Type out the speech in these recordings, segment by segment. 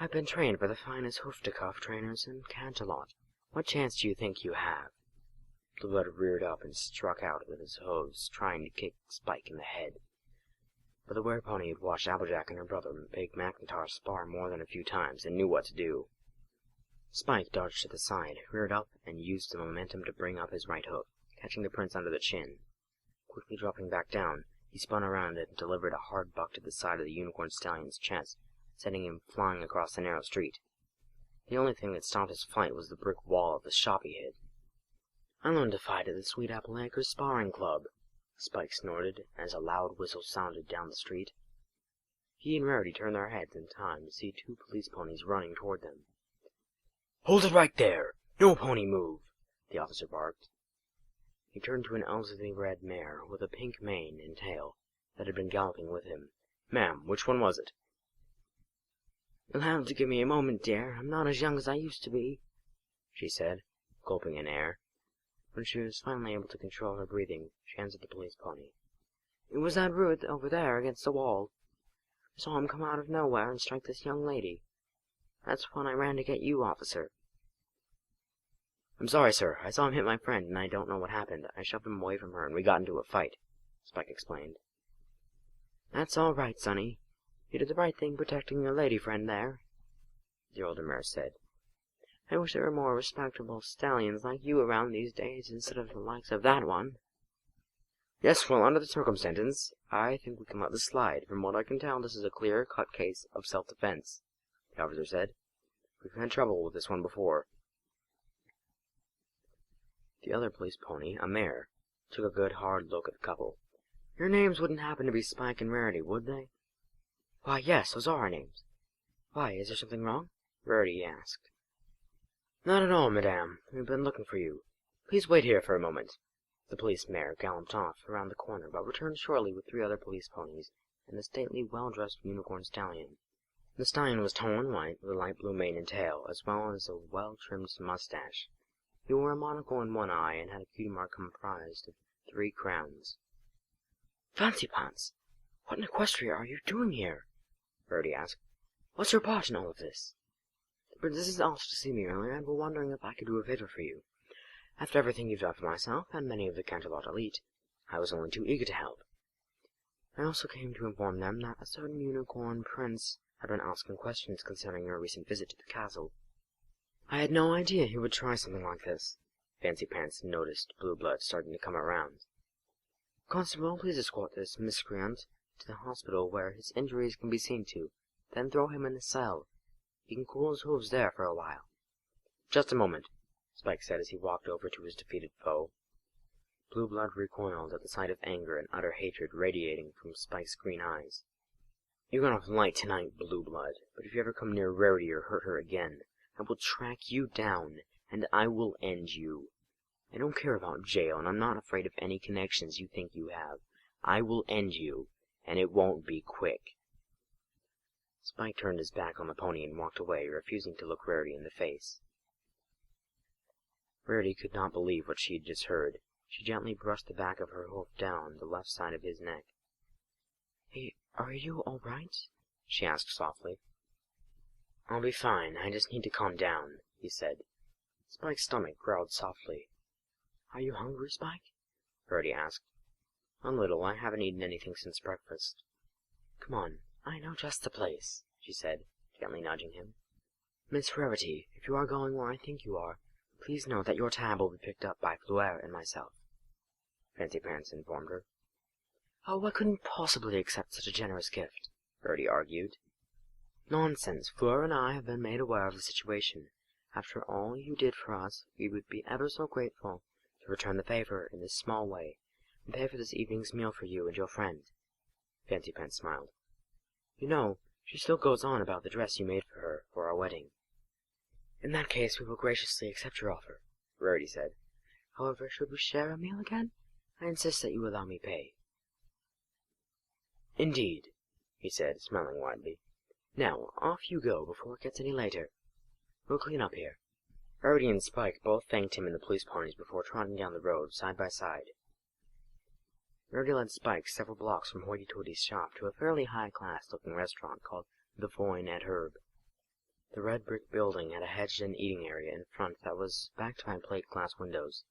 I've been trained by the finest hoof-to-cuff trainers in Canterlot. What chance do you think you have? Blueblood reared up and struck out with his hooves, trying to kick Spike in the head. But the Werepony had watched Applejack and her brother Big McIntosh spar more than a few times and knew what to do. Spike dodged to the side, reared up, and used the momentum to bring up his right hoof, catching the prince under the chin. Quickly dropping back down, he spun around and delivered a hard buck to the side of the unicorn stallion's chest, sending him flying across the narrow street. The only thing that stopped his flight was the brick wall of the shop he hid. "I learned to fight at the Sweet Apple Acres Sparring Club," Spike snorted, as a loud whistle sounded down the street. He and Rarity turned their heads in time to see two police ponies running toward them. "Hold it right there! No pony move!" the officer barked. He turned to an elderly red mare with a pink mane and tail that had been galloping with him. "Ma'am, which one was it?" "You'll have to give me a moment, dear. I'm not as young as I used to be," she said, gulping in air. When she was finally able to control her breathing, she answered the police pony. "It was that root over there against the wall. I saw him come out of nowhere and strike this young lady. That's when I ran to get you, officer." "I'm sorry, sir. I saw him hit my friend, and I don't know what happened. I shoved him away from her, and we got into a fight," Spike explained. "That's all right, sonny. You did the right thing protecting your lady friend there," the older mare said. "I wish there were more respectable stallions like you around these days instead of the likes of that one." "Yes, well, under the circumstances, I think we can let this slide. From what I can tell, this is a clear-cut case of self-defense," the officer said. "We've had trouble with this one before." The other police pony, a mare, took a good hard look at the couple. "Your names wouldn't happen to be Spike and Rarity, would they?" "Why, yes, those are our names." "Why, is there something wrong?" Rarity asked. "Not at all, madame. We've been looking for you. Please wait here for a moment." The police mare galloped off around the corner, but returned shortly with 3 other police ponies and a stately, well-dressed unicorn stallion. The stallion was tall white, with a light blue mane and tail, as well as a well-trimmed mustache. He wore a monocle in one eye and had a cutie mark comprised of 3 crowns. "Fancy Pants, what in Equestria are you doing here?" Rarity asked. "What's your part in all of this?" "The princesses asked to see me earlier, and were wondering if I could do a favor for you. After everything you've done for myself and many of the Canterlot elite, I was only too eager to help. I also came to inform them that a certain unicorn prince had been asking questions concerning your recent visit to the castle. I had no idea he would try something like this." Fancy Pants noticed Blueblood starting to come around. "Constable, please escort this miscreant to the hospital where his injuries can be seen to, then throw him in a cell. He can cool his hooves there for a while." "Just a moment," Spike said as he walked over to his defeated foe. Blueblood recoiled at the sight of anger and utter hatred radiating from Spike's green eyes. "You're gonna have light tonight, Blueblood, but if you ever come near Rarity or hurt her again, I will track you down, and I will end you. I don't care about jail, and I'm not afraid of any connections you think you have. I will end you, and it won't be quick." Spike turned his back on the pony and walked away, refusing to look Rarity in the face. Rarity could not believe what she had just heard. She gently brushed the back of her hoof down the left side of his neck. "Hey, are you all right?" she asked softly. "I'll be fine. I just need to calm down," he said. Spike's stomach growled softly. "Are you hungry, Spike?" Rarity asked. "A little. I haven't eaten anything since breakfast." "Come on. I know just the place," she said, gently nudging him. "Miss Rarity, if you are going where I think you are, please know that your tab will be picked up by Fleur and myself," Fancy Pants informed her. "Oh, I couldn't possibly accept such a generous gift," Rarity argued. "Nonsense. Fleur and I have been made aware of the situation. After all you did for us, we would be ever so grateful to return the favor in this small way, and pay for this evening's meal for you and your friend." Fancy Pants smiled. "You know, she still goes on about the dress you made for her for our wedding." "In that case, we will graciously accept your offer," Rarity said. "However, should we share a meal again? I insist that you allow me pay." "Indeed," he said, smiling widely. "Now, off you go before it gets any later. We'll clean up here." Rarity and Spike both thanked him and the police ponies before trotting down the road side by side. Rarity led Spike several blocks from Hoity-Toity's shop to a fairly high-class-looking restaurant called the Foin at Herb. The red brick building had a hedged-in eating area in front that was backed by plate glass windows.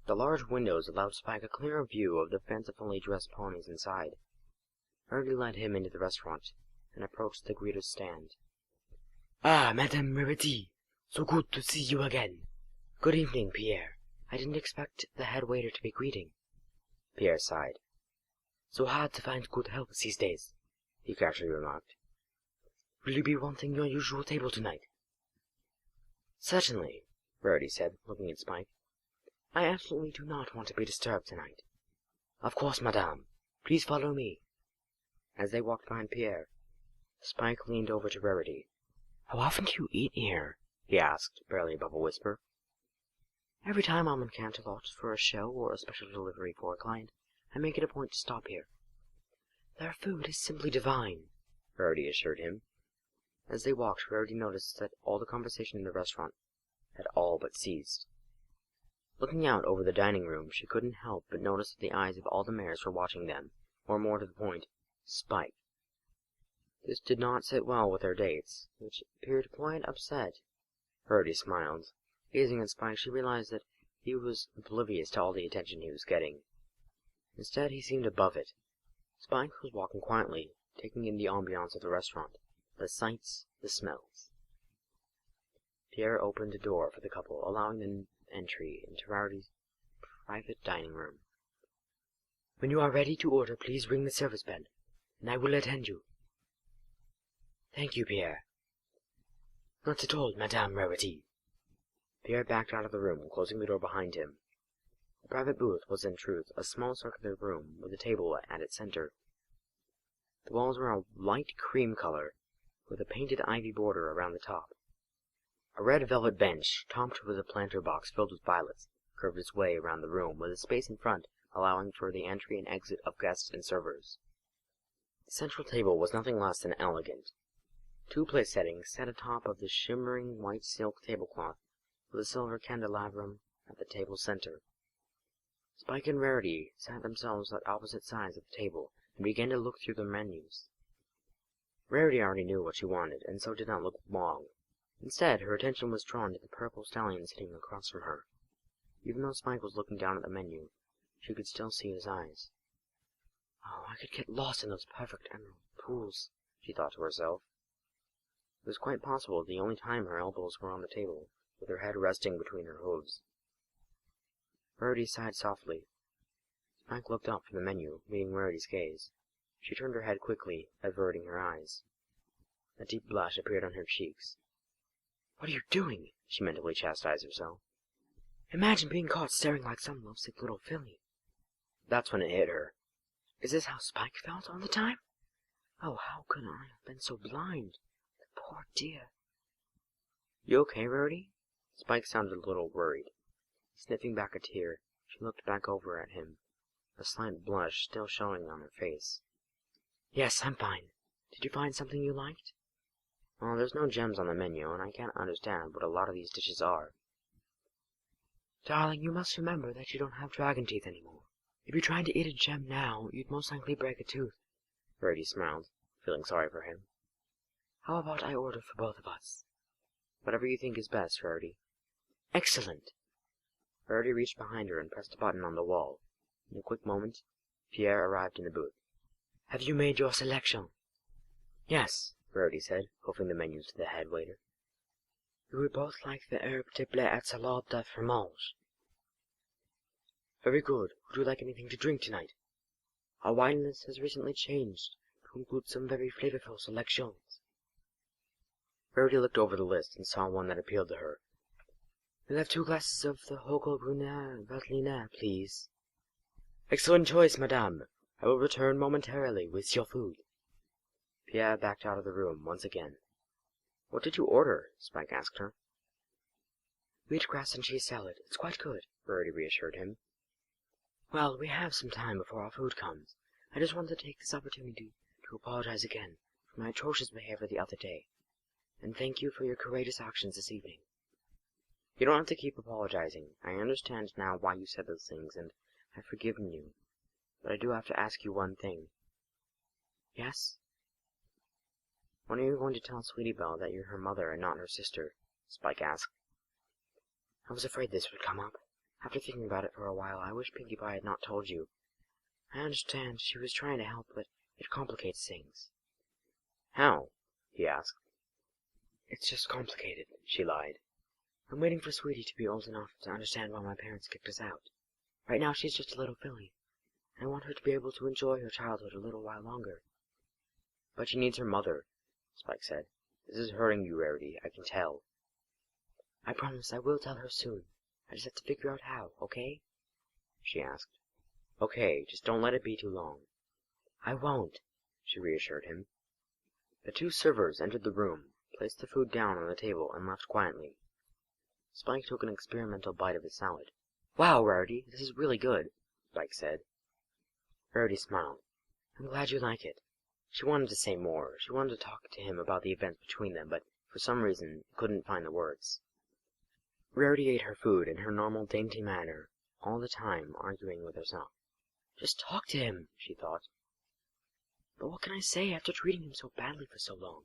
The large windows allowed Spike a clearer view of the fancifully dressed ponies inside. Verity led him into the restaurant and approached the greeter's stand. "Ah, Madame Werepony, so good to see you again. Good evening, Pierre. I didn't expect the head waiter to be greeting." Pierre sighed. "So hard to find good help these days," he casually remarked. "Will you be wanting your usual table tonight?" "Certainly," Verity said, looking at Spike. "I absolutely do not want to be disturbed tonight." "Of course, madame. Please follow me." As they walked behind Pierre, Spike leaned over to Verity. "How often do you eat here?" he asked, barely above a whisper. "Every time I'm in Canterlot for a show or a special delivery for a client, I make it a point to stop here. Their food is simply divine," Verity assured him. As they walked, Verity noticed that all the conversation in the restaurant had all but ceased. Looking out over the dining room, she couldn't help but notice that the eyes of all the mares were watching them, or more to the point, Spike. This did not sit well with their dates, which appeared quite upset. Verity smiled. Gazing at Spike, she realized that he was oblivious to all the attention he was getting. Instead, he seemed above it. Spike was walking quietly, taking in the ambiance of the restaurant, the sights, the smells. Pierre opened a door for the couple, allowing them entry into Verity's private dining room. "When you are ready to order, please ring the service bell, and I will attend you." "Thank you, Pierre." "Not at all, Madame Werepony." Pierre backed out of the room, closing the door behind him. The private booth was in truth a small circular room with a table at its center. The walls were a light cream color, with a painted ivy border around the top. A red velvet bench, topped with a planter box filled with violets, curved its way around the room, with a space in front allowing for the entry and exit of guests and servers. The central table was nothing less than elegant. 2 place settings sat atop of the shimmering white silk tablecloth, with a silver candelabrum at the table's center. Spike and Verity sat themselves at opposite sides of the table and began to look through the menus. Verity already knew what she wanted, and so did not look long. Instead, her attention was drawn to the purple stallion sitting across from her. Even though Spike was looking down at the menu, she could still see his eyes. "Oh, I could get lost in those perfect emerald pools," she thought to herself. It was quite possible the only time her elbows were on the table, with her head resting between her hooves. Verity sighed softly. Spike looked up from the menu, meeting Verity's gaze. She turned her head quickly, averting her eyes. A deep blush appeared on her cheeks. "What are you doing?" she mentally chastised herself. "Imagine being caught staring like some lovesick little filly." That's when it hit her. Is this how Spike felt all the time? Oh, how could I have been so blind? The poor dear. "You okay, Verity?" Spike sounded a little worried. Sniffing back a tear, she looked back over at him, a slight blush still showing on her face. "Yes, I'm fine. Did you find something you liked?" "Well, there's no gems on the menu, and I can't understand what a lot of these dishes are." "Darling, you must remember that you don't have dragon teeth anymore. If you tried to eat a gem now, you'd most likely break a tooth." Verity smiled, feeling sorry for him. "How about I order for both of us?" "Whatever you think is best, Verity." "Excellent!" Verity reached behind her and pressed a button on the wall. In a quick moment, Pierre arrived in the booth. "Have you made your selection?" "Yes," Verity said, hoofing the menus to the head waiter. "You would both like the herbe de blé et salade de fromage." "Very good. Would you like anything to drink tonight?" "Our wine list has recently changed to include some very flavorful selections." Verity looked over the list and saw one that appealed to her. "We'll have 2 glasses of the Hogel Brunner Veltliner, please." "Excellent choice, madame. I will return momentarily with your food." Pierre backed out of the room once again. "What did you order?" Spike asked her. "Wheatgrass and cheese salad. It's quite good," Verity reassured him. "Well, we have some time before our food comes. I just wanted to take this opportunity to apologize again for my atrocious behavior the other day, and thank you for your courageous actions this evening." "You don't have to keep apologizing. I understand now why you said those things, and I've forgiven you. But I do have to ask you one thing." "Yes?" When are you going to tell Sweetie Belle that you're her mother and not her sister? Spike asked. I was afraid this would come up. After thinking about it for a while, I wish Pinkie Pie had not told you. I understand she was trying to help, but it complicates things. How? He asked. It's just complicated, she lied. I'm waiting for Sweetie to be old enough to understand why my parents kicked us out. Right now she's just a little filly. I want her to be able to enjoy her childhood a little while longer. But she needs her mother, Spike said. This is hurting you, Rarity, I can tell. I promise I will tell her soon. I just have to figure out how, okay? She asked. Okay, just don't let it be too long. I won't, she reassured him. The two servers entered the room, placed the food down on the table, and left quietly. Spike took an experimental bite of his salad. Wow, Rarity, this is really good, Spike said. Rarity smiled. I'm glad you like it. She wanted to say more. She wanted to talk to him about the events between them, but for some reason couldn't find the words. Rarity ate her food in her normal dainty manner, all the time arguing with herself. Just talk to him, she thought. But what can I say after treating him so badly for so long?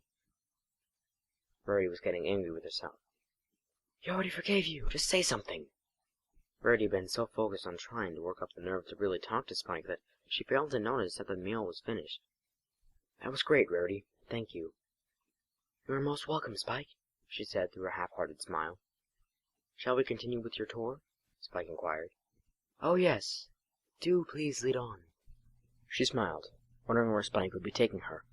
Rarity was getting angry with herself. He already forgave you. Just say something. Rarity had been so focused on trying to work up the nerve to really talk to Spike that she failed to notice that the meal was finished. That was great, Rarity. Thank you. You are most welcome, Spike, she said through a half-hearted smile. Shall we continue with your tour? Spike inquired. Oh, yes. Do please lead on. She smiled, wondering where Spike would be taking her.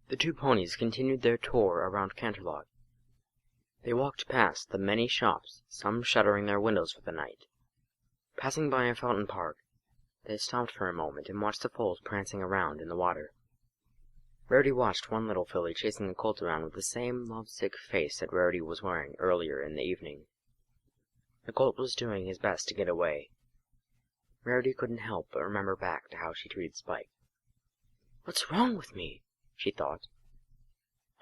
The two ponies continued their tour around Canterlot. They walked past the many shops, some shuttering their windows for the night. Passing by a fountain park, they stopped for a moment and watched the foals prancing around in the water. Rarity watched one little filly chasing a colt around with the same lovesick face that Rarity was wearing earlier in the evening. The colt was doing his best to get away. Rarity couldn't help but remember back to how she treated Spike. What's wrong with me? She thought.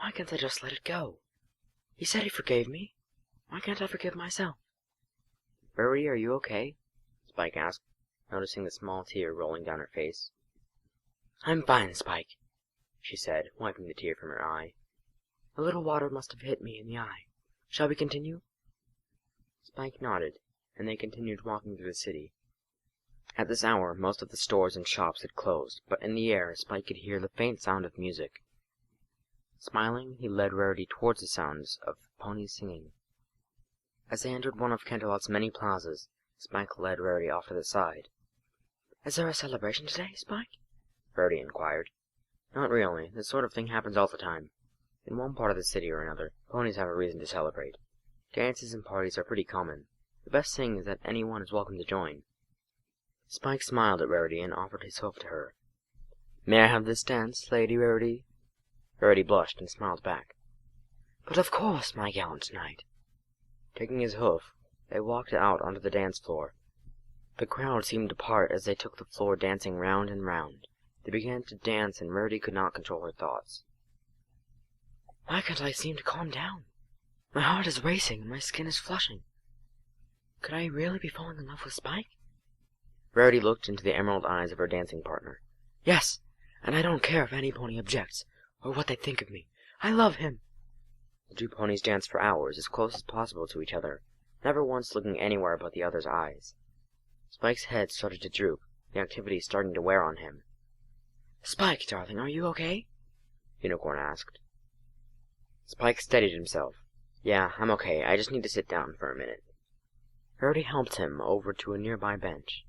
Why can't I just let it go? He said he forgave me. Why can't I forgive myself? Rarity, are you okay? Spike asked, noticing the small tear rolling down her face. I'm fine, Spike, she said, wiping the tear from her eye. A little water must have hit me in the eye. Shall we continue? Spike nodded, and they continued walking through the city. At this hour, most of the stores and shops had closed, but in the air Spike could hear the faint sound of music. Smiling, he led Rarity towards the sounds of ponies singing. As they entered one of Canterlot's many plazas, Spike led Rarity off to the side. Is there a celebration today, Spike? Rarity inquired. Not really. This sort of thing happens all the time. In one part of the city or another, ponies have a reason to celebrate. Dances and parties are pretty common. The best thing is that anyone is welcome to join. Spike smiled at Rarity and offered his hoof to her. May I have this dance, Lady Rarity? Rarity blushed and smiled back. But of course, my gallant knight. Taking his hoof, they walked out onto the dance floor. The crowd seemed to part as they took the floor, dancing round and round. They began to dance, and Rarity could not control her thoughts. Why can't I seem to calm down? My heart is racing, and my skin is flushing. Could I really be falling in love with Spike? Rarity looked into the emerald eyes of her dancing partner. Yes, and I don't care if any pony objects, or what they think of me. I love him. The two ponies danced for hours, as close as possible to each other, never once looking anywhere but the other's eyes. Spike's head started to droop, the activity starting to wear on him. Spike, darling, are you okay? Unicorn asked. Spike steadied himself. Yeah, I'm okay. I just need to sit down for a minute. Rarity helped him over to a nearby bench.